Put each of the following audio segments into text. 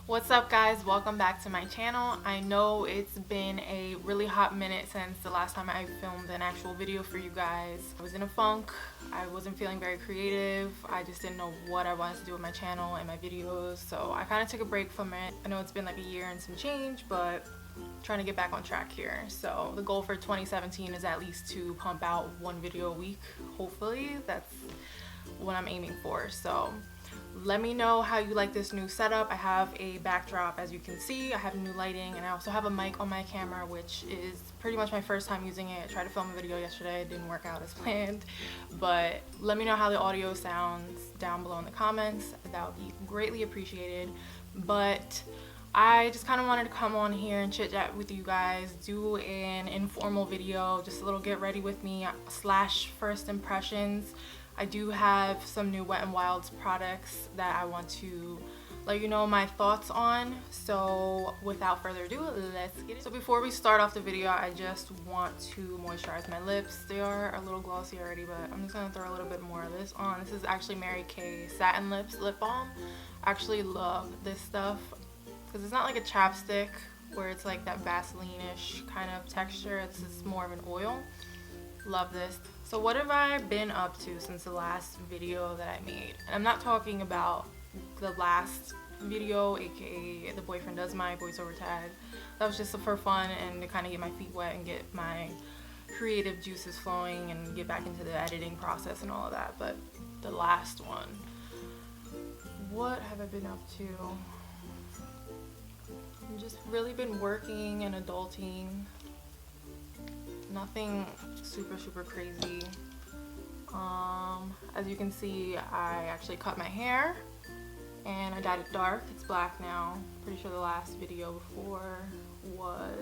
What's up guys, welcome back to my channel. I know it's been a really hot minute since the last time I filmed an actual video for you guys. I was in a funk, I wasn't feeling very creative, I just didn't know what I wanted to do with my channel and my videos, so I kind of took a break from it. I know it's been like a year and some change, but trying to get back on track here. So the goal for 2017 is at least to pump out one video a week. Hopefully that's what I'm aiming for. So let me know how you like this new setup. I have a backdrop, as you can see. I have new lighting, and I also have a mic on my camera, which is pretty much my first time using it. I tried to film a video yesterday, it didn't work out as planned, but let me know how the audio sounds down below in the comments. That would be greatly appreciated. But I just kind of wanted to come on here and chit chat with you guys, do an informal video, just a little get ready with me / first impressions. I do have some new Wet n Wild's products that I want to let you know my thoughts on. So without further ado, let's get it. So before we start off the video, I just want to moisturize my lips. They are a little glossy already, but I'm just gonna throw a little bit more of this on. This is actually Mary Kay Satin Lips Lip Balm. I actually love this stuff because it's not like a chapstick where it's like that Vaseline-ish kind of texture. It's just more of an oil. Love this. So what have I been up to since the last video that I made? And I'm not talking about the last video, aka the boyfriend does my voiceover tag. That was just for fun and to kind of get my feet wet and get my creative juices flowing and get back into the editing process and all of that. But the last one, what have I been up to? I've just really been working and adulting. Nothing super crazy. As you can see, I actually cut my hair and I dyed it dark. It's black now. Pretty sure the last video before was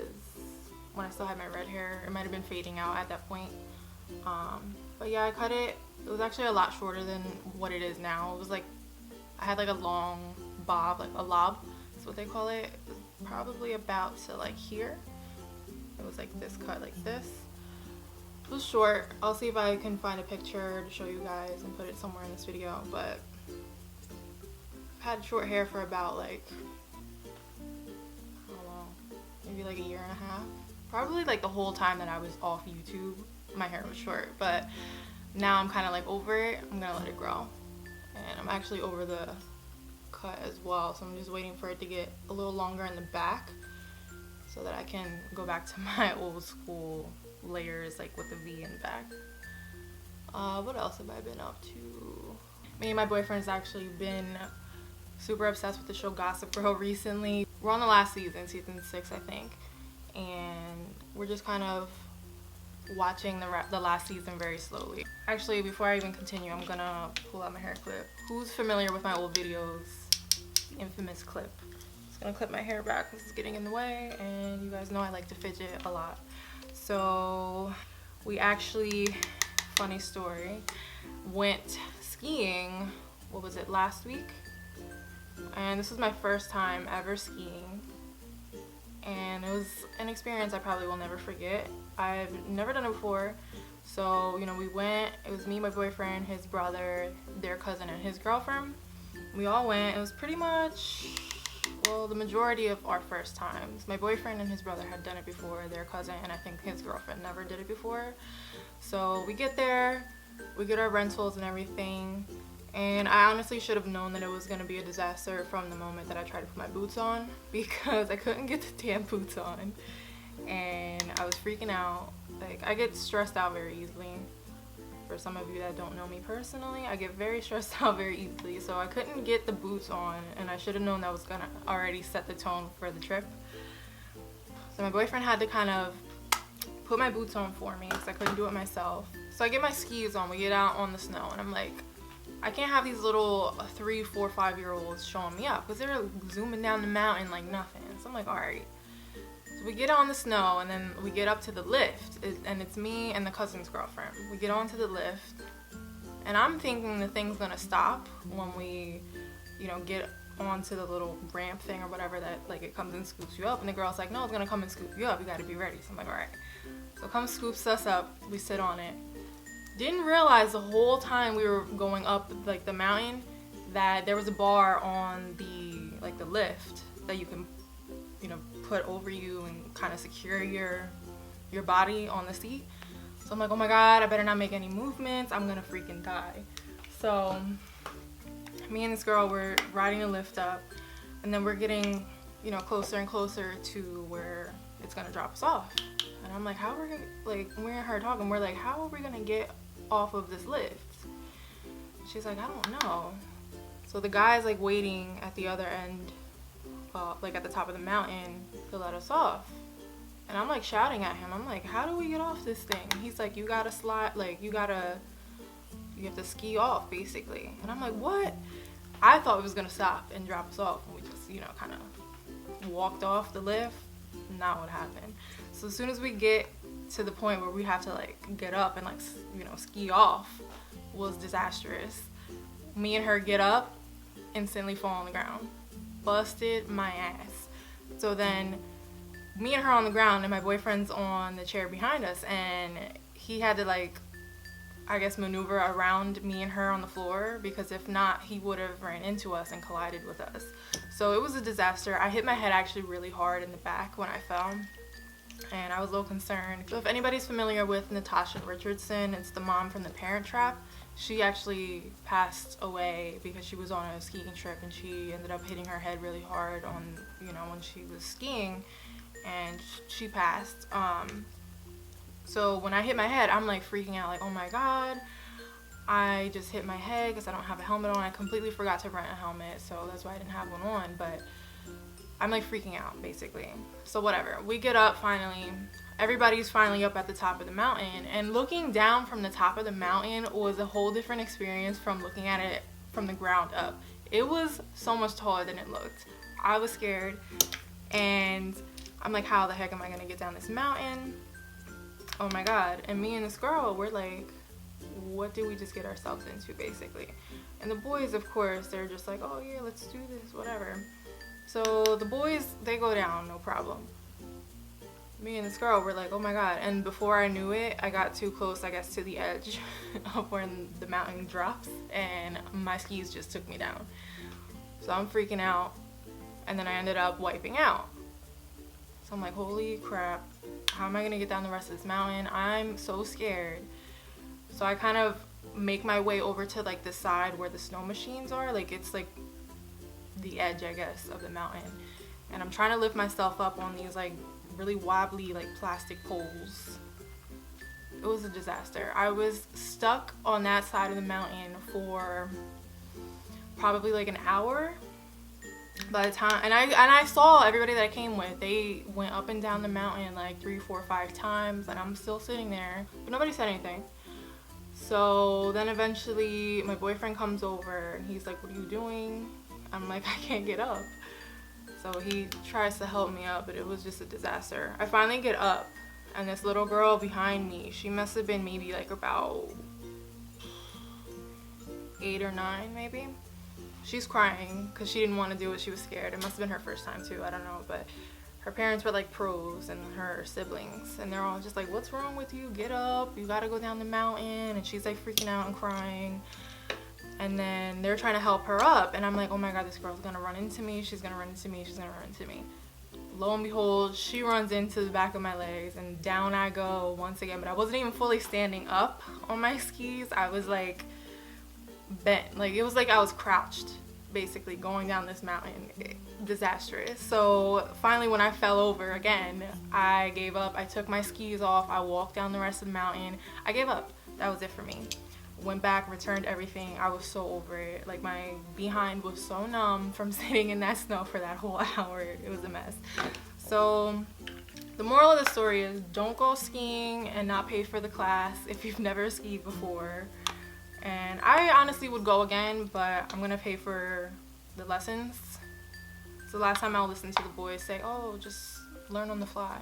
when I still had my red hair. It might have been fading out at that point. But yeah, I cut it. It was actually a lot shorter than what it is now. It was like, I had like a long bob, like a lob, that's what they call it. It was probably about to like here. It was like this cut, like this. It was short. I'll see if I can find a picture to show you guys and put it somewhere in this video, but I've had short hair for about like, I don't know, maybe like a year and a half. Probably like the whole time that I was off YouTube, my hair was short, but now I'm kind of like over it. I'm gonna let it grow. And I'm actually over the cut as well, so I'm just waiting for it to get a little longer in the back so that I can go back to my old school layers, like with the V in the back. What else have I been up to? Me and my boyfriend's actually been super obsessed with the show Gossip Girl recently. We're on the last season 6 I think, and we're just kind of watching the last season very slowly. Actually, before I even continue, I'm gonna pull out my hair clip. Who's familiar with my old videos? The infamous clip. Just gonna clip my hair back because it's getting in the way, and you guys know I like to fidget a lot. So we actually, funny story, went skiing, what was it, last week? And this was my first time ever skiing, and it was an experience I probably will never forget. I've never done it before, so you know, we went. It was me, my boyfriend, his brother, their cousin, and his girlfriend. We all went. It was pretty much, well, the majority of our first times. My boyfriend and his brother had done it before, their cousin, and I think his girlfriend never did it before. So we get there, we get our rentals and everything, and I honestly should have known that it was going to be a disaster from the moment that I tried to put my boots on, because I couldn't get the damn boots on, and I was freaking out. Like, I get stressed out very easily. For some of you that don't know me personally, I get very stressed out very easily, so I couldn't get the boots on, and I should have known that was gonna already set the tone for the trip. So my boyfriend had to kind of put my boots on for me because I couldn't do it myself. So I get my skis on, we get out on the snow, and I'm like, I can't have these little 3, 4, 5-year-olds showing me up because they're zooming down the mountain like nothing. So I'm like, alright. We get on the snow, and then we get up to the lift, and it's me and the cousin's girlfriend. We get onto the lift, and I'm thinking the thing's gonna stop when we, you know, get onto the little ramp thing or whatever that, like, it comes and scoops you up. And the girl's like, no, it's gonna come and scoop you up, you gotta be ready. So I'm like, alright. So it comes, scoops us up, we sit on it. Didn't realize the whole time we were going up, like, the mountain, that there was a bar on the, like, the lift. that you can, you know, put over you and kind of secure your body on the seat. So I'm like, oh my God, I better not make any movements. I'm gonna freaking die. So me and this girl, we're riding the lift up, and then we're getting, you know, closer and closer to where it's gonna drop us off. And I'm like, how are we gonna, like, me and her talking, we're like, how are we gonna get off of this lift? She's like, I don't know. So the guy's like waiting at the other end, like at the top of the mountain, to let us off. And I'm like shouting at him. I'm like, how do we get off this thing? He's like, you gotta slide, like you have to ski off basically. And I'm like, what? I thought it was gonna stop and drop us off, and we just, you know, kind of walked off the lift. Not what happened. So as soon as we get to the point where we have to like get up and like, you know, ski off, was disastrous. Me and her get up, instantly fall on the ground, busted my ass. So then me and her on the ground, and my boyfriend's on the chair behind us, and he had to like, I guess, maneuver around me and her on the floor, because if not, he would have ran into us and collided with us. So it was a disaster. I hit my head actually really hard in the back when I fell, and I was a little concerned. So if anybody's familiar with Natasha Richardson, it's the mom from The Parent Trap. She actually passed away because she was on a skiing trip, and she ended up hitting her head really hard on, you know, when she was skiing, and she passed. So when I hit my head, I'm like freaking out, like, oh my God, I just hit my head because I don't have a helmet on. I completely forgot to rent a helmet, so that's why I didn't have one on, but I'm like freaking out basically. So whatever, we get up finally. Everybody's finally up at the top of the mountain, and looking down from the top of the mountain was a whole different experience from looking at it from the ground up. It was so much taller than it looked. I was scared, and I'm like, how the heck am I gonna get down this mountain? Oh my God. And me and this girl, we're like, what did we just get ourselves into basically? And the boys, of course, they're just like, oh yeah, let's do this, whatever. So the boys, they go down, no problem. Me and this girl were like, oh my God. And before I knew it, I got too close, I guess, to the edge of where the mountain drops, and my skis just took me down. So I'm freaking out, and then I ended up wiping out. So I'm like, holy crap, how am I gonna get down the rest of this mountain? I'm so scared. So I kind of make my way over to like the side where the snow machines are. Like, it's like the edge, I guess, of the mountain. And I'm trying to lift myself up on these like really wobbly like plastic poles. It was a disaster. I was stuck on that side of the mountain for probably like an hour. By the time, and I saw everybody that I came with, they went up and down the mountain like 3, 4, 5 times, and I'm still sitting there, but nobody said anything. So then eventually my boyfriend comes over, and he's like, what are you doing? I'm like, I can't get up. So he tries to help me up, but it was just a disaster. I finally get up, and this little girl behind me, she must have been maybe like about 8 or 9 maybe. She's crying because she didn't want to do it. She was scared. It must have been her first time too. I don't know. But her parents were like pros, and her siblings. And they're all just like, what's wrong with you? Get up. You got to go down the mountain. And she's like freaking out and crying. And then they're trying to help her up. And I'm like, oh my God, this girl's going to run into me. She's going to run into me. She's going to run into me. Lo and behold, she runs into the back of my legs. And down I go once again. But I wasn't even fully standing up on my skis. I was like bent, like it was like I was crouched basically going down this mountain. Disastrous. So finally when I fell over again, I gave up. I took my skis off. I walked down the rest of the mountain. I gave up. That was it for me. Went back, returned everything. I was so over it. Like, my behind was so numb from sitting in that snow for that whole hour. It was a mess. So the moral of the story is, don't go skiing and not pay for the class if you've never skied before. And I honestly would go again, but I'm gonna pay for the lessons. So last time I'll listen to the boys say, oh, just learn on the fly.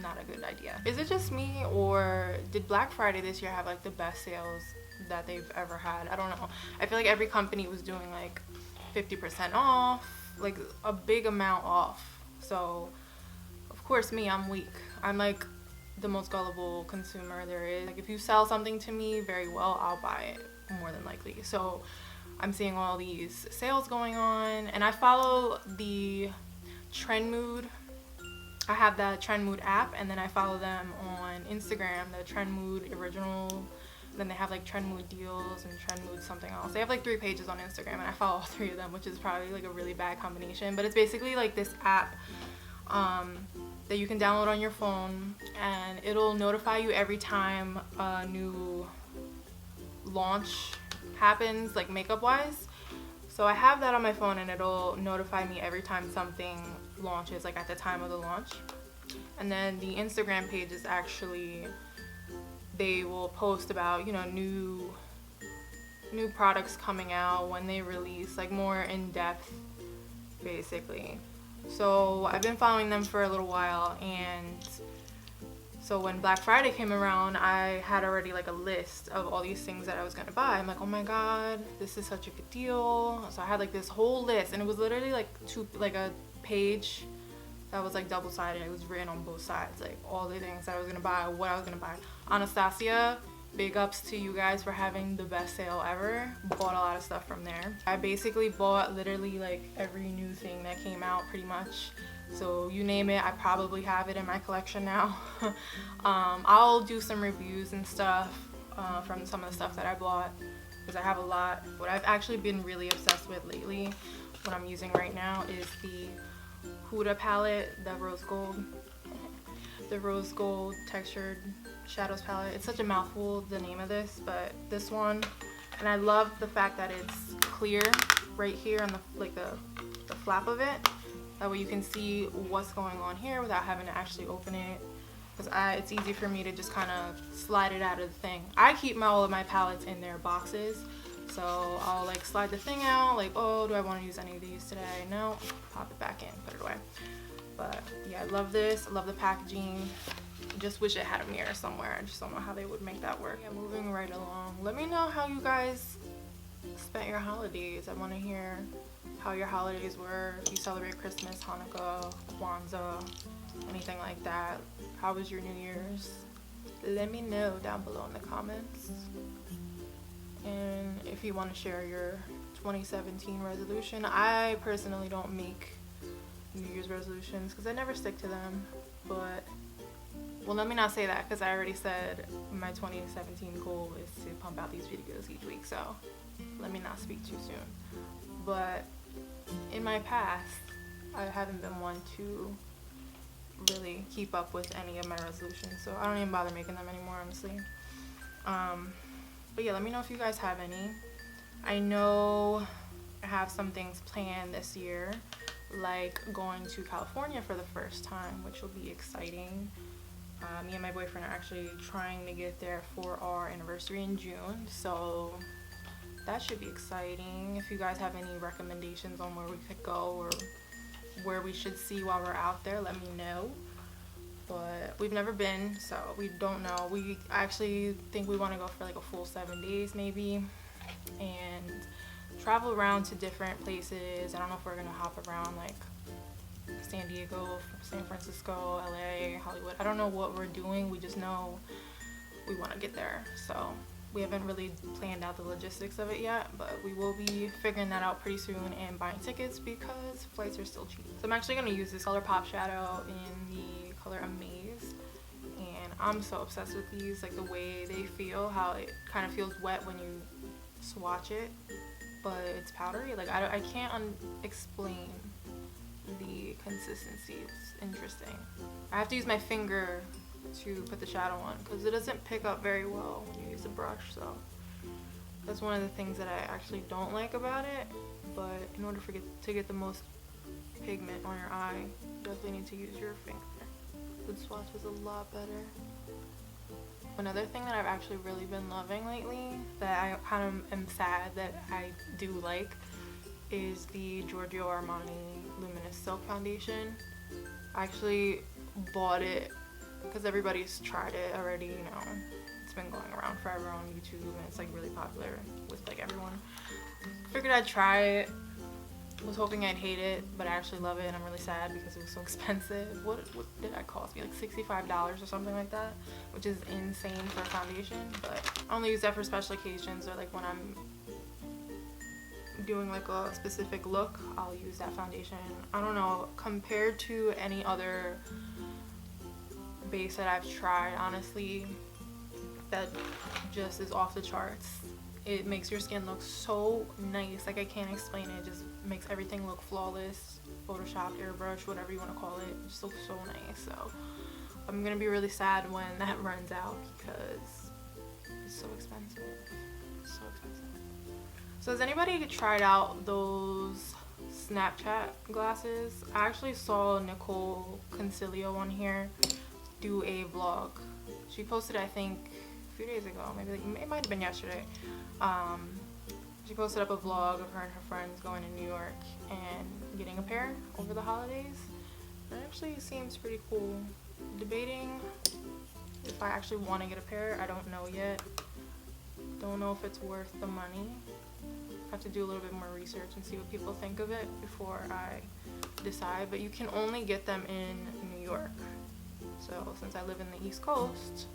Not a good idea. Is it just me, or did Black Friday this year have like the best sales that they've ever had? I don't know. I feel like every company was doing like 50% off, like a big amount off. So of course me, I'm weak. I'm like the most gullible consumer there is. Like, if you sell something to me very well, I'll buy it more than likely. So I'm seeing all these sales going on, and I follow the Trend Mood. I have the Trend Mood app, and then I follow them on Instagram, the Trend Mood Original. Then they have like Trend Mood Deals and Trend Mood something else. They have like 3 pages on Instagram, and I follow all 3 of them, which is probably like a really bad combination. But it's basically like this app that you can download on your phone, and it'll notify you every time a new launch happens, like makeup wise. So I have that on my phone, and it'll notify me every time something launches, like at the time of the launch. And then the Instagram page is actually, they will post about, you know, new products coming out, when they release, like more in depth basically. So I've been following them for a little while, and so when Black Friday came around, I had already like a list of all these things that I was gonna buy. I'm like, oh my god, this is such a good deal. So I had like this whole list, and it was literally like a page that was like double-sided. It was written on both sides, like all the things that I was gonna buy, what I was gonna buy. Anastasia, big ups to you guys for having the best sale ever. Bought a lot of stuff from there. I basically bought literally like every new thing that came out pretty much. So you name it, I probably have it in my collection now. I'll do some reviews and stuff from some of the stuff that I bought, because I have a lot. What I've actually been really obsessed with lately, what I'm using right now, is the Huda palette, the rose gold textured shadows palette. It's such a mouthful, the name of this, but this one, and I love the fact that it's clear right here on the flap of it. That way you can see what's going on here without having to actually open it, because it's easy for me to just kind of slide it out of the thing. I keep all of my palettes in their boxes, so I'll like slide the thing out, like, oh, do I want to use any of these today? No, pop it back in, put it away. But yeah, I love this. I love the packaging. Just wish it had a mirror somewhere. I just don't know how they would make that work. Yeah, moving right along. Let me know how you guys spent your holidays. I want to hear how your holidays were. If you celebrate Christmas, Hanukkah, Kwanzaa, anything like that. How was your New Year's? Let me know down below in the comments. And if you want to share your 2017 resolution. I personally don't make New Year's resolutions because I never stick to them. But, well, let me not say that, because I already said my 2017 goal is to pump out these videos each week. So let me not speak too soon. But in my past, I haven't been one to really keep up with any of my resolutions, so I don't even bother making them anymore, honestly. But yeah, let me know if you guys have any. I know I have some things planned this year, like going to California for the first time, which will be exciting. Me and my boyfriend are actually trying to get there for our anniversary in June, so that should be exciting. If you guys have any recommendations on where we could go or where we should see while we're out there, let me know. But we've never been, so we don't know. We actually think we want to go for like a full 7 days maybe, and travel around to different places. I don't know if we're gonna hop around like San Diego, San Francisco, LA, Hollywood. I don't know what we're doing. We just know we want to get there. So we haven't really planned out the logistics of it yet, but we will be figuring that out pretty soon and buying tickets because flights are still cheap. So I'm actually going to use this ColourPop shadow in the color Amaze, and I'm so obsessed with these, like the way they feel, how it kind of feels wet when you swatch it, but it's powdery. Like I can't explain the consistency. It's interesting. I have to use my finger to put the shadow on because it doesn't pick up very well when you use a brush, so that's one of the things that I actually don't like about it. But in order to get the most pigment on your eye, you definitely need to use your finger. The swatch is a lot better. Another thing that I've actually really been loving lately, that I kind of am sad that I do like, is the Giorgio Armani Luminous Silk Foundation. I actually bought it because everybody's tried it already, you know. It's been going around forever on YouTube and it's like really popular with like everyone. Figured I'd try it. Was hoping I'd hate it, but I actually love it, and I'm really sad because it was so expensive. What did that cost me? Like $65 or something like that, which is insane for a foundation. But I only use that for special occasions or like when I'm doing like a specific look, I'll use that foundation. I don't know, compared to any other base that I've tried, honestly, that just is off the charts. It makes your skin look so nice. Like, I can't explain it. It just makes everything look flawless. Photoshop, airbrush, whatever you want to call it. It just looks so nice. So I'm gonna be really sad when that runs out because it's so expensive. So expensive. So has anybody tried out those Snapchat glasses? I actually saw Nicole Concilio on here do a vlog. She posted, I think, a few days ago, maybe like, it might have been yesterday. She posted up a vlog of her and her friends going to New York and getting a pair over the holidays. It actually seems pretty cool. Debating if I actually want to get a pair. I don't know yet. Don't know if it's worth the money. Have to do a little bit more research and see what people think of it before I decide. But you can only get them in New York. So since I live in the East Coast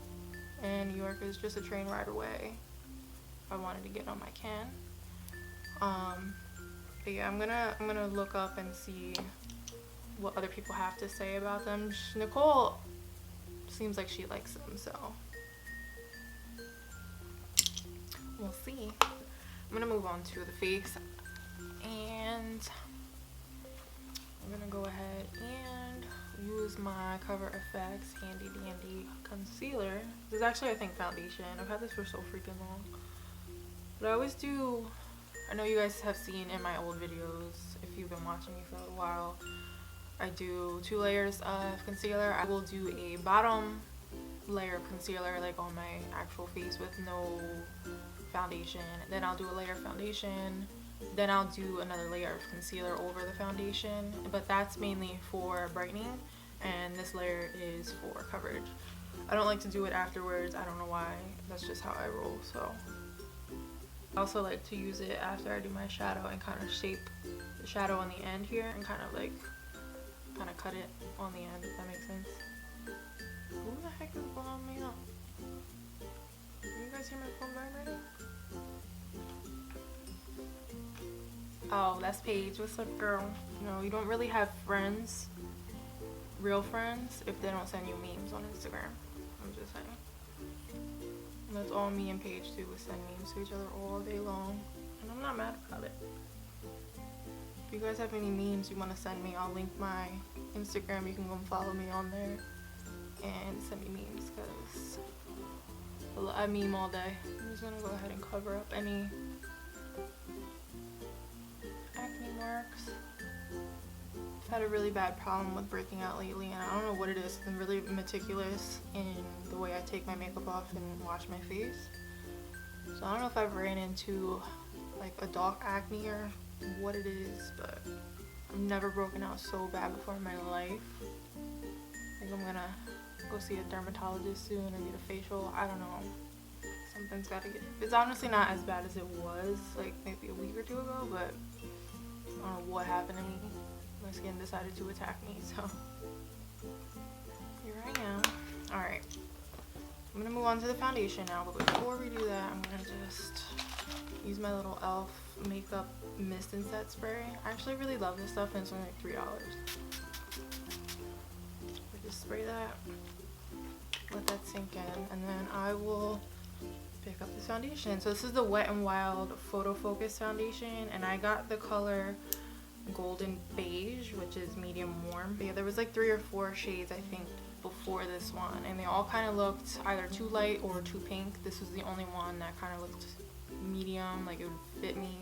and New York is just a train ride away, if I wanted to get them, I can. But yeah, I'm gonna look up and see what other people have to say about them. Nicole seems like she likes them, so we'll see. I'm gonna move on to the face, and I'm gonna go ahead and use my Cover FX handy dandy concealer. This is actually, I think, foundation. I've had this for so freaking long, but I always do, I know you guys have seen in my old videos, if you've been watching me for a while, I do 2 layers of concealer. I will do a bottom layer of concealer like on my actual face with no foundation. Then I'll do a layer of foundation. Then I'll do another layer of concealer over the foundation. But that's mainly for brightening, and this layer is for coverage. I don't like to do it afterwards. I don't know why. That's just how I roll. So I also like to use it after I do my shadow and kind of shape the shadow on the end here and kind of cut it on the end, if that makes sense. Who the heck is blowing me up? Can you guys hear my phone vibrating? Oh, that's Paige. What's up, girl? You know, you don't really have friends, real friends, if they don't send you memes on Instagram. I'm just saying. And that's all me and Paige do, is send memes to each other all day long. And I'm not mad about it. If you guys have any memes you want to send me, I'll link my Instagram. You can go and follow me on there and send me memes, because I meme all day. I'm just going to go ahead and cover up any acne marks. I've had a really bad problem with breaking out lately, and I don't know what it is. I'm really meticulous in the way I take my makeup off and wash my face. So I don't know if I've ran into like adult acne or what it is, but I've never broken out so bad before in my life. I think I'm gonna go see a dermatologist soon or get a facial. I don't know. Something's gotta get. It's honestly not as bad as it was like maybe a week or 2 ago, but I don't know what happened to me. My skin decided to attack me, so here I am. Alright. I'm gonna move on to the foundation now, but before we do that, I'm gonna just use my little e.l.f. makeup mist and set spray. I actually really love this stuff, and it's only like $3. I just spray that, let that sink in, and then I will pick up this foundation. So this is the Wet n Wild Photo Focus foundation, and I got the color Golden Beige, which is medium warm. But yeah, there was like 3 or 4 shades I think before this one, and they all kind of looked either too light or too pink. This was the only one that kind of looked medium, like it would fit me,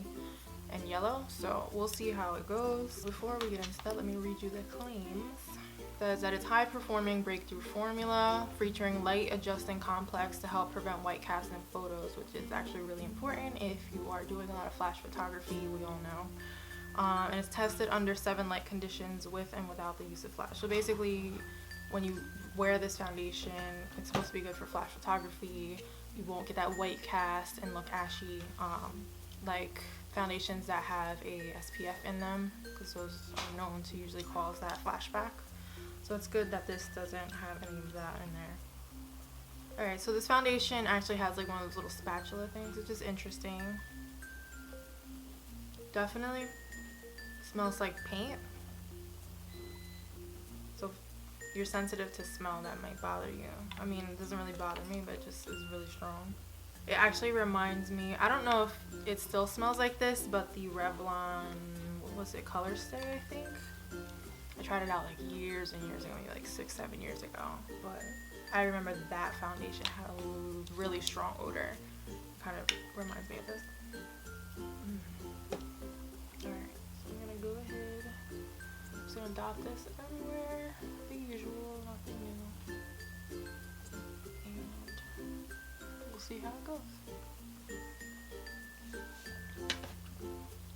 and yellow. So we'll see how it goes. Before we get into that, let me read you the claims. It says that it's high performing breakthrough formula featuring light adjusting complex to help prevent white cast in photos, which is actually really important if you are doing a lot of flash photography, we all know. And it's tested under 7 light conditions with and without the use of flash. So basically, when you wear this foundation, it's supposed to be good for flash photography. You won't get that white cast and look ashy like foundations that have a SPF in them, because those are known to usually cause that flashback. So it's good that this doesn't have any of that in there. Alright, so this foundation actually has like one of those little spatula things, which is interesting. definitely smells like paint. So if you're sensitive to smell, that might bother you. I mean, it doesn't really bother me, but it just is really strong. It actually reminds me, I don't know if it still smells like this, but the Revlon, what was it, Color Stay, I think? I tried it out like years and years ago, maybe like 6-7 years ago, but I remember that foundation had a really strong odor. Kind of reminds me of this. Alright, so I'm gonna go ahead. I'm just gonna dot this everywhere. The usual, nothing new. And we'll see how it goes.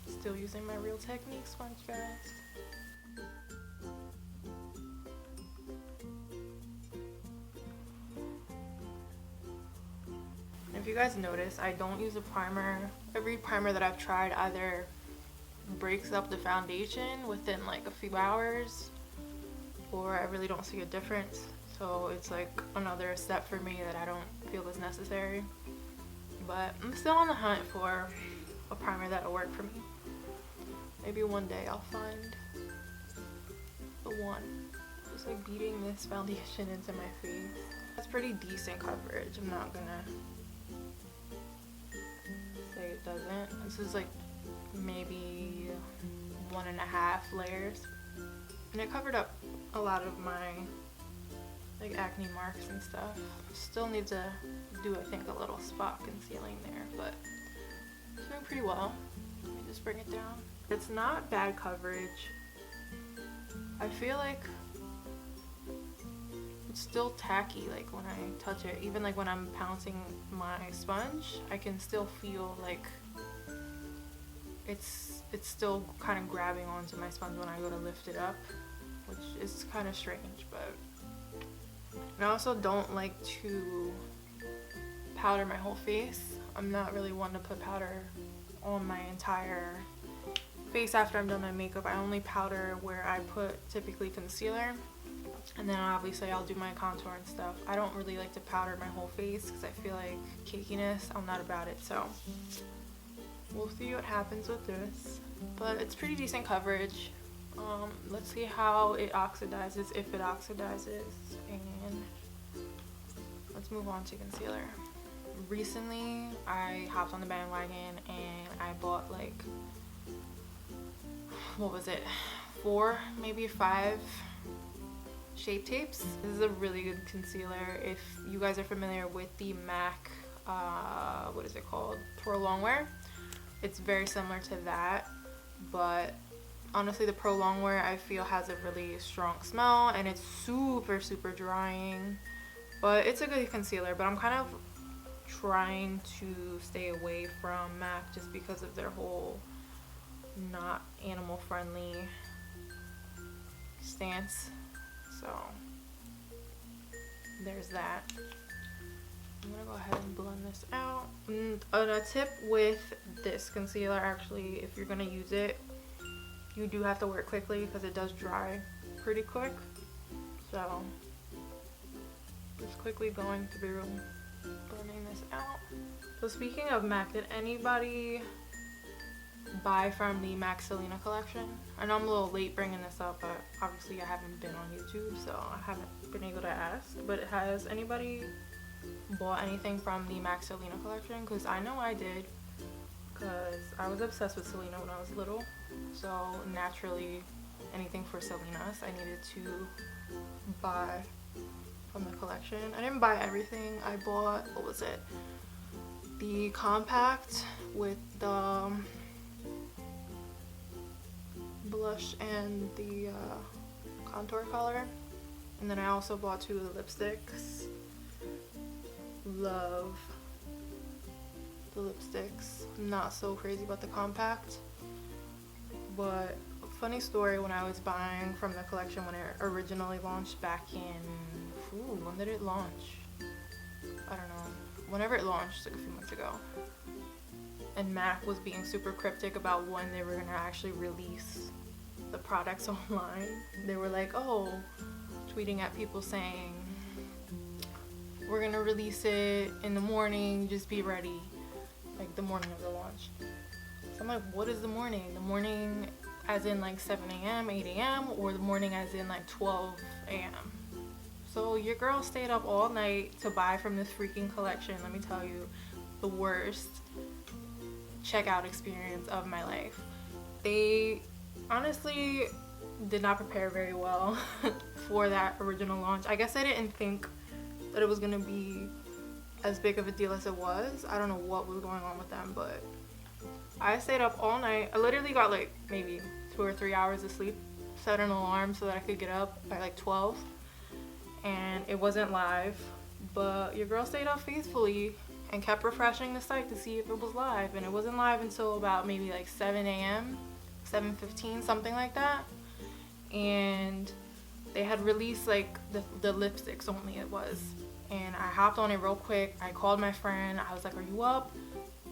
Still using my Real Technique sponge, guys. If you guys notice, I don't use a primer. Every primer that I've tried either breaks up the foundation within like a few hours, or I really don't see a difference. So it's like another step for me that I don't feel is necessary. But I'm still on the hunt for a primer that'll work for me. Maybe one day I'll find the one. Just like beating this foundation into my face. That's pretty decent coverage. I'm not gonna say it doesn't. This is like maybe 1.5 layers, and it covered up a lot of my like acne marks and stuff. Still need to do, I think, a little spot concealing there, but it's doing pretty well. Let me just bring it down. It's not bad coverage. I feel like it's still tacky, like when I touch it. Even like when I'm pouncing my sponge, I can still feel like it's still kind of grabbing onto my sponge when I go to lift it up, which is kind of strange. But I also don't like to powder my whole face. I'm not really one to put powder on my entire face after I'm done my makeup. I only powder where I put typically concealer, and then obviously I'll do my contour and stuff. I don't really like to powder my whole face because I feel like cakiness. I'm not about it, so we'll see what happens with this. But it's pretty decent coverage. Let's see how it oxidizes, if it oxidizes, and let's move on to concealer. Recently I hopped on the bandwagon and I bought like, what was it, 4, maybe 5 Shape Tapes. This is a really good concealer. If you guys are familiar with the MAC, what is it called, Pro Longwear, it's very similar to that, but honestly the Pro Longwear I feel has a really strong smell and it's super drying, but it's a good concealer. But I'm kind of trying to stay away from MAC just because of their whole not animal friendly stance, so there's that. I'm gonna go ahead and blend this out. And a tip with this concealer, actually, if you're gonna use it, you do have to work quickly because it does dry pretty quick. So just quickly going through blending this out. So speaking of MAC, did anybody buy from the MAC Selena collection? I know I'm a little late bringing this up, but obviously I haven't been on YouTube, so I haven't been able to ask. But has anybody bought anything from the MAC Selena collection? Because I know I did, because I was obsessed with Selena when I was little, so naturally anything for Selena's I needed to buy from the collection. I didn't buy everything. I bought, what was it, the compact with the blush and the contour color, and then I also bought 2 of the lipsticks. Love the lipsticks. Not so crazy about the compact, but funny story, when I was buying from the collection when it originally launched back in, when did it launch? I don't know, whenever it launched, like a few months ago, and MAC was being super cryptic about when they were gonna actually release the products online. They were like, oh, tweeting at people saying, we're gonna release it in the morning, just be ready, like the morning of the launch. I'm like, what is the morning? The morning as in like 7 a.m., 8 a.m., or the morning as in like 12 a.m.? So your girl stayed up all night to buy from this freaking collection. Let me tell you, the worst checkout experience of my life. They honestly did not prepare very well for that original launch. I guess I didn't think that it was gonna be as big of a deal as it was. I don't know what was going on with them, but I stayed up all night. I literally got like maybe 2 or 3 hours of sleep, set an alarm so that I could get up by like 12, and it wasn't live, but your girl stayed up faithfully and kept refreshing the site to see if it was live, and it wasn't live until about maybe like 7 a.m., 7:15, something like that. And they had released like the lipsticks only, it was, and I hopped on it real quick. I called my friend. I was like, are you up?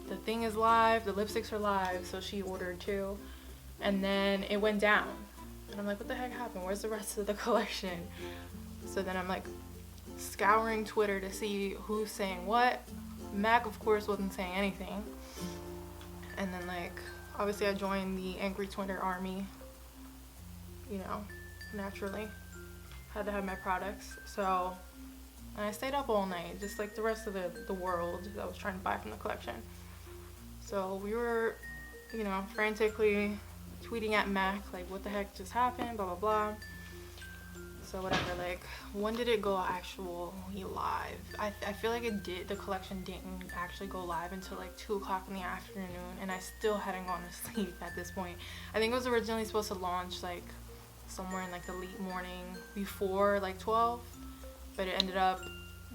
The thing is live, the lipsticks are live. So she ordered too, and then it went down, and I'm like, what the heck happened? Where's the rest of the collection? So then I'm like scouring Twitter to see who's saying what. Mac, of course, wasn't saying anything. And then like obviously I joined the angry Twitter army, you know, naturally had to have my products. So, and I stayed up all night just like the rest of the world that was trying to buy from the collection. So we were, you know, frantically tweeting at Mac like, what the heck just happened, blah blah blah. So whatever, like, when did it go actually live? I feel like the collection didn't actually go live until like 2 o'clock in the afternoon, and I still hadn't gone to sleep at this point. I think it was originally supposed to launch like somewhere in like the late morning before like 12, but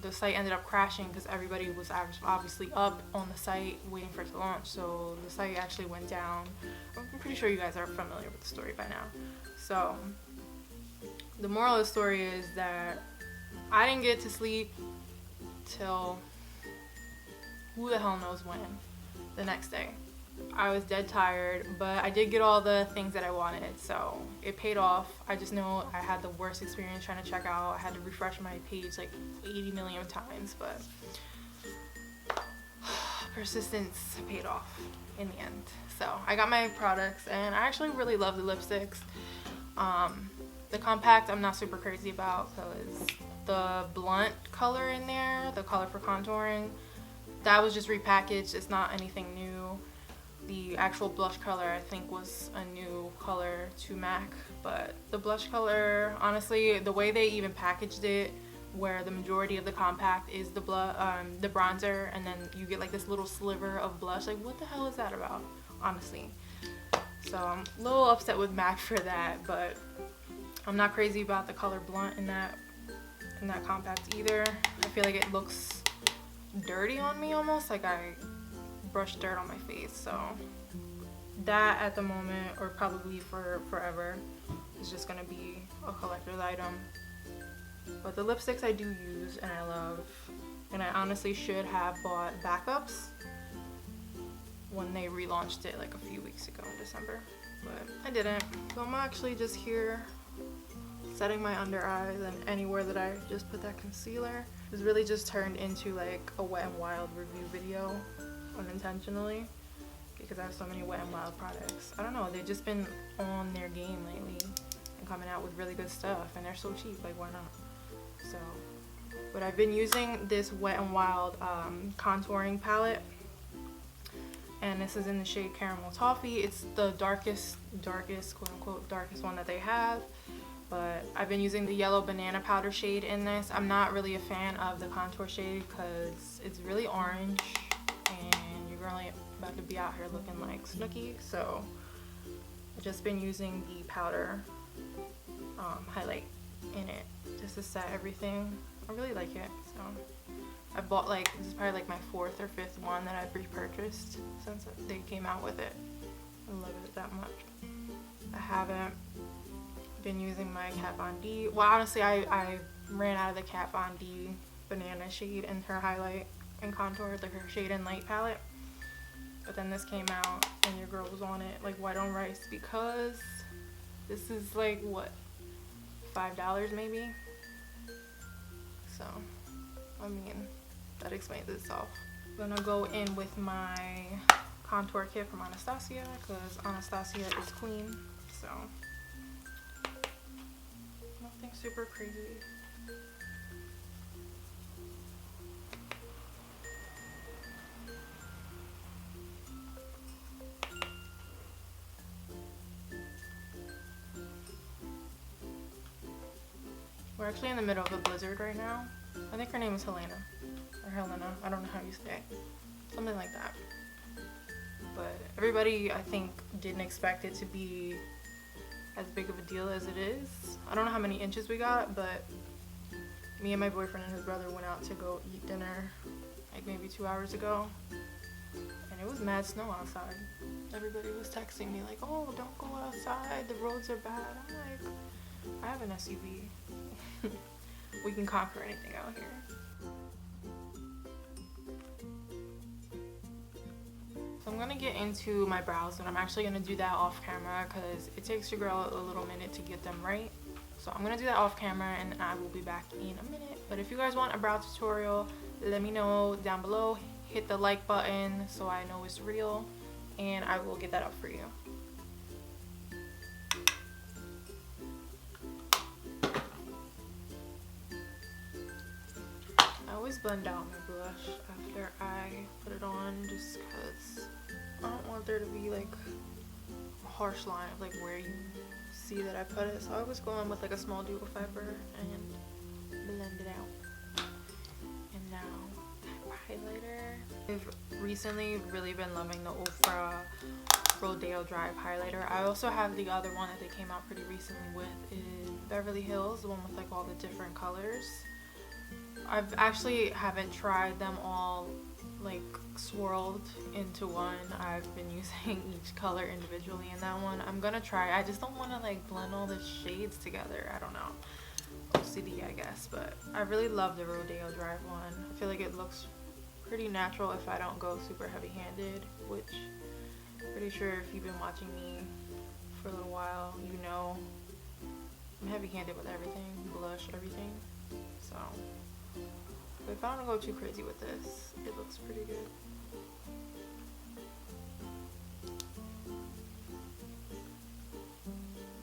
the site ended up crashing because everybody was obviously up on the site waiting for it to launch, so the site actually went down. I'm pretty sure you guys are familiar with the story by now. So the moral of the story is that I didn't get to sleep till who the hell knows when, the next day. I was dead tired, but I did get all the things that I wanted, so it paid off. I just know I had the worst experience trying to check out. I had to refresh my page like 80 million times, but persistence paid off in the end. So I got my products, and I actually really love the lipsticks. The compact I'm not super crazy about because the blunt color in there, the color for contouring, that was just repackaged. It's not anything new. The actual blush color I think was a new color to MAC, but the blush color, honestly, the way they even packaged it, where the majority of the compact is the bronzer, and then you get like this little sliver of blush, like what the hell is that about, honestly? So I'm a little upset with MAC for that, but I'm not crazy about the color blunt in that compact either. I feel like it looks dirty on me, almost like I brushed dirt on my face. So that at the moment, or probably for forever, is just gonna be a collector's item. But the lipsticks I do use and I love, and I honestly should have bought backups when they relaunched it like a few weeks ago in December, but I didn't. So I'm actually just here setting my under eyes and anywhere that I just put that concealer. This really just turned into like a Wet n Wild review video unintentionally because I have so many Wet n Wild products. I don't know, they've just been on their game lately and coming out with really good stuff, and they're so cheap, like why not? So, but I've been using this Wet n Wild contouring palette, and this is in the shade Caramel Toffee. It's the darkest, quote unquote, darkest one that they have. But I've been using the yellow banana powder shade in this. I'm not really a fan of the contour shade because it's really orange and you're really about to be out here looking like Snooki. So I've just been using the powder highlight in it just to set everything. I really like it. So I bought like, this is probably like my 4th or 5th one that I've repurchased since they came out with it. I love it that much. I haven't been using my Kat Von D. Well, honestly, I ran out of the Kat Von D banana shade in her highlight and contour, like her shade and light palette. But then this came out and your girl was on it like white on rice because this is like what, $5 maybe? So I mean, that explains itself. I'm gonna go in with my contour kit from Anastasia, because Anastasia is queen, so nothing super crazy. We're actually in the middle of a blizzard right now. I think her name is Helena, or Helena, I don't know how you say it. Something like that. But everybody, I think, didn't expect it to be as big of a deal as it is. I don't know how many inches we got, but me and my boyfriend and his brother went out to go eat dinner like maybe 2 hours ago. And it was mad snow outside. Everybody was texting me like, oh, don't go outside, the roads are bad. I'm like, I have an SUV. We can conquer anything out here. So I'm gonna get into my brows, and I'm actually gonna do that off camera because it takes your girl a little minute to get them right. So I'm gonna do that off camera and I will be back in a minute. But if you guys want a brow tutorial, let me know down below. Hit the like button so I know it's real, and I will get that up for you. I always blend out my blush after I put it on just because I don't want there to be like a harsh line of like where you see that I put it. So I always go in with like a small duo fiber and blend it out. And now highlighter. I've recently really been loving the Ofra Rodeo Drive highlighter. I also have the other one that they came out pretty recently with in Beverly Hills, the one with like all the different colors. I've actually haven't tried them all like swirled into one. I've been using each color individually in that one. I'm gonna try. I just don't want to like blend all the shades together. I don't know. OCD, I guess. But I really love the Rodeo Drive one. I feel like it looks pretty natural if I don't go super heavy-handed, which I'm pretty sure if you've been watching me for a little while, you know I'm heavy-handed with everything, blush, everything. So if I don't go too crazy with this, it looks pretty good.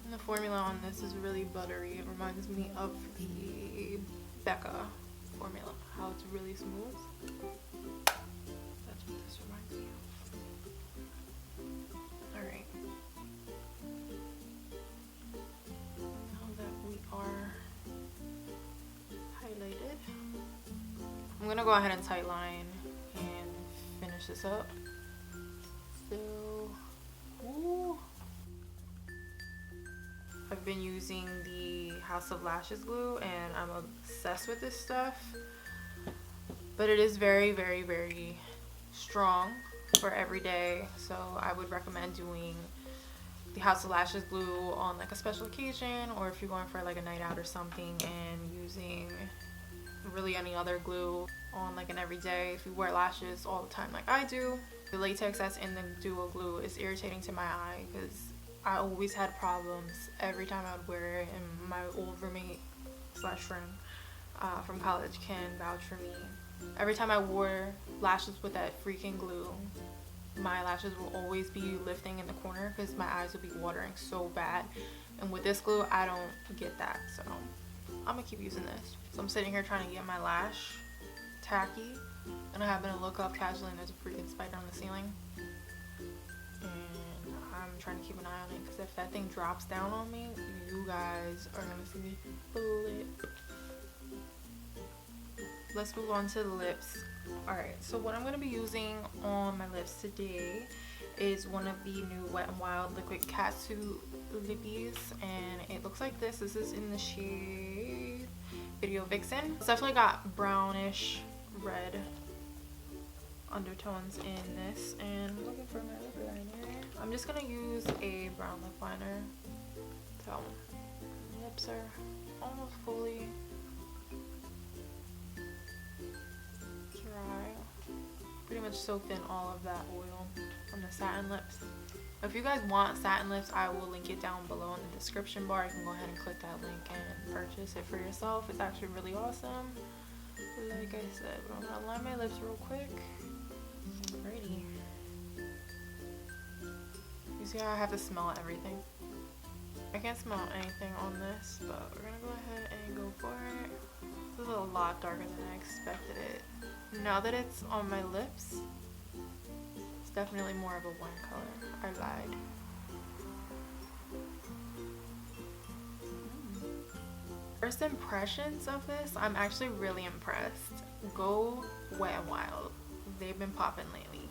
And the formula on this is really buttery. It reminds me of the Becca formula, how it's really smooth. That's what this reminds me of. Alright. Now that we are highlighted, I'm gonna go ahead and tightline and finish this up. So, ooh. I've been using the House of Lashes glue and I'm obsessed with this stuff. But it is very, very, very strong for every day. So I would recommend doing the House of Lashes glue on like a special occasion, or if you're going for like a night out or something, and using really any other glue on like an everyday if you wear lashes all the time like I do. The latex that's in the duo glue is irritating to my eye because I always had problems every time I would wear it, and my old roommate slash friend from college can vouch for me. Every time I wore lashes with that freaking glue, my lashes will always be lifting in the corner because my eyes will be watering so bad. And with this glue, I don't get that, so I'm gonna keep using this. So I'm sitting here trying to get my lash tacky, and I happen to look up casually and there's a freaking spider on the ceiling. And I'm trying to keep an eye on it because if that thing drops down on me, you guys are gonna see me bullet. Let's move on to the lips. Alright, so what I'm gonna be using on my lips today is one of the new Wet n Wild liquid Catsuit lippies, and it looks like this. This is in the shade Video Vixen. It's definitely got brownish red undertones in this, and I'm looking for my lip liner. I'm just gonna use a brown lip liner. So lips are almost fully dry. Pretty much soaked in all of that oil from the satin lips. If you guys want satin lips, I will link it down below in the description bar. You can go ahead and click that link and purchase it for yourself. It's actually really awesome. Like I said, but I'm gonna line my lips real quick. Pretty. You see how I have to smell everything? I can't smell anything on this, but we're gonna go ahead and go for it. This is a lot darker than I expected it. Now that it's on my lips, it's definitely more of a wine color. I lied. First impressions of this, I'm actually really impressed. Go Wet n Wild. They've been popping lately.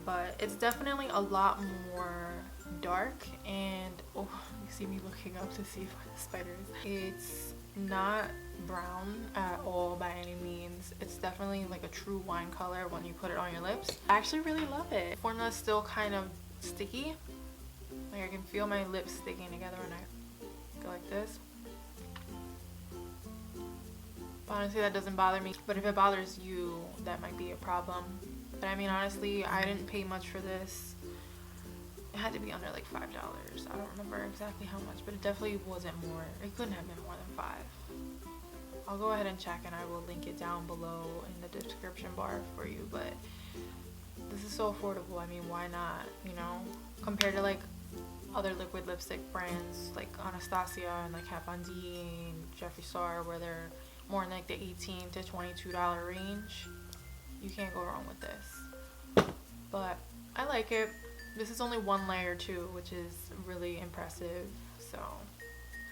But it's definitely a lot more dark, and oh, you see me looking up to see where the spider is. It's not brown at all by any means. It's definitely like a true wine color when you put it on your lips. I actually really love it. The formula is still kind of sticky. Like I can feel my lips sticking together when I go like this. But honestly, that doesn't bother me. But if it bothers you, that might be a problem. But I mean, honestly, I didn't pay much for this. It had to be under like $5. I don't remember exactly how much, but it definitely wasn't more. It couldn't have been more than $5. I'll go ahead and check, and I will link it down below in the description bar for you. But this is so affordable. I mean, why not? You know, compared to like other liquid lipstick brands like Anastasia and like Kat Von D and Jeffree Star, where they're more in like the $18 to $22 range. You can't go wrong with this. But I like it. This is only one layer too, which is really impressive. So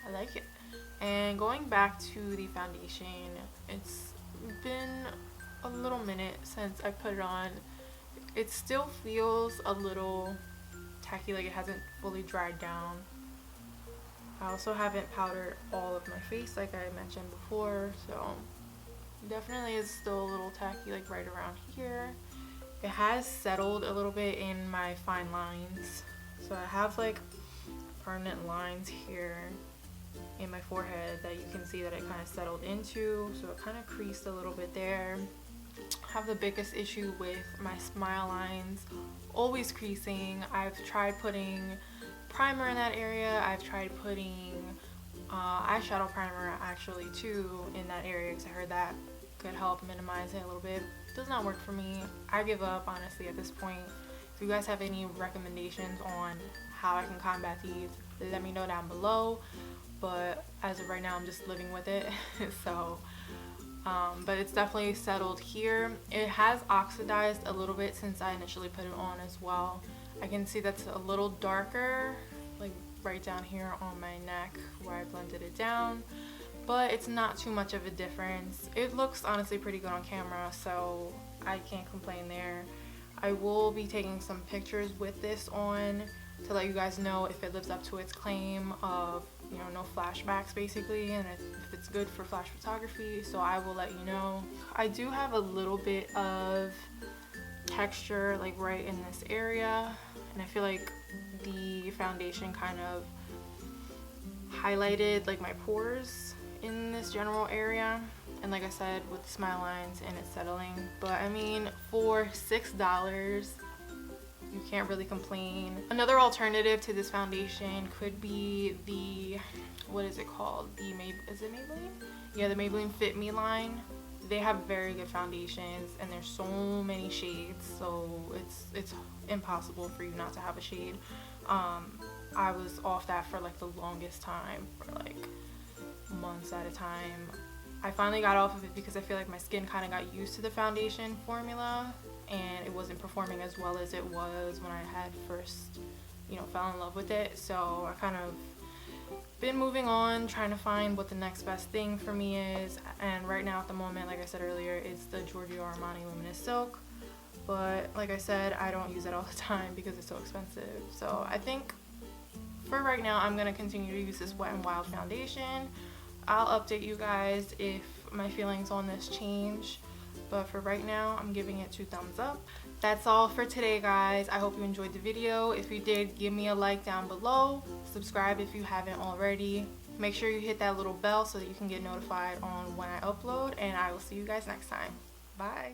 I like it. And going back to the foundation, it's been a little minute since I put it on. It still feels a little tacky, like it hasn't fully dried down. I also haven't powdered all of my face like I mentioned before, so definitely is still a little tacky, like right around here. It has settled a little bit in my fine lines, so I have like permanent lines here in my forehead that you can see that it kind of settled into, so it kind of creased a little bit there. I have the biggest issue with my smile lines always creasing. I've tried putting primer in that area. I've tried putting eyeshadow primer actually too in that area, because I heard that could help minimize it a little bit. Does not work for me. I give up honestly at this point. If you guys have any recommendations on how I can combat these, let me know down below. But as of right now, I'm just living with it. So but it's definitely settled here. It has oxidized a little bit since I initially put it on as well. I can see that's a little darker, like right down here on my neck where I blended it down, but it's not too much of a difference. It looks honestly pretty good on camera, so I can't complain there. I will be taking some pictures with this on to let you guys know if it lives up to its claim of, you know, no flashbacks basically, and if it's good for flash photography, so I will let you know. I do have a little bit of texture like right in this area, and I feel like the foundation kind of highlighted like my pores in this general area, and like I said, with the smile lines and it's settling. But I mean, for $6 you can't really complain. Another alternative to this foundation could be the, what is it called, the is it Maybelline? Yeah, the Maybelline Fit Me line. They have very good foundations, and there's so many shades, so it's impossible for you not to have a shade. I was off that for like the longest time, for like months at a time. I finally got off of it because I feel like my skin kind of got used to the foundation formula, and it wasn't performing as well as it was when I had first, you know, fell in love with it. So I kind of been moving on, trying to find what the next best thing for me is, and right now at the moment, like I said earlier, it's the Giorgio Armani Luminous Silk. But like I said, I don't use it all the time because it's so expensive. So I think for right now, I'm going to continue to use this Wet n Wild foundation. I'll update you guys if my feelings on this change, but for right now, I'm giving it 2 thumbs up. That's all for today, guys. I hope you enjoyed the video. If you did, give me a like down below. Subscribe if you haven't already. Make sure you hit that little bell so that you can get notified on when I upload, and I will see you guys next time. Bye.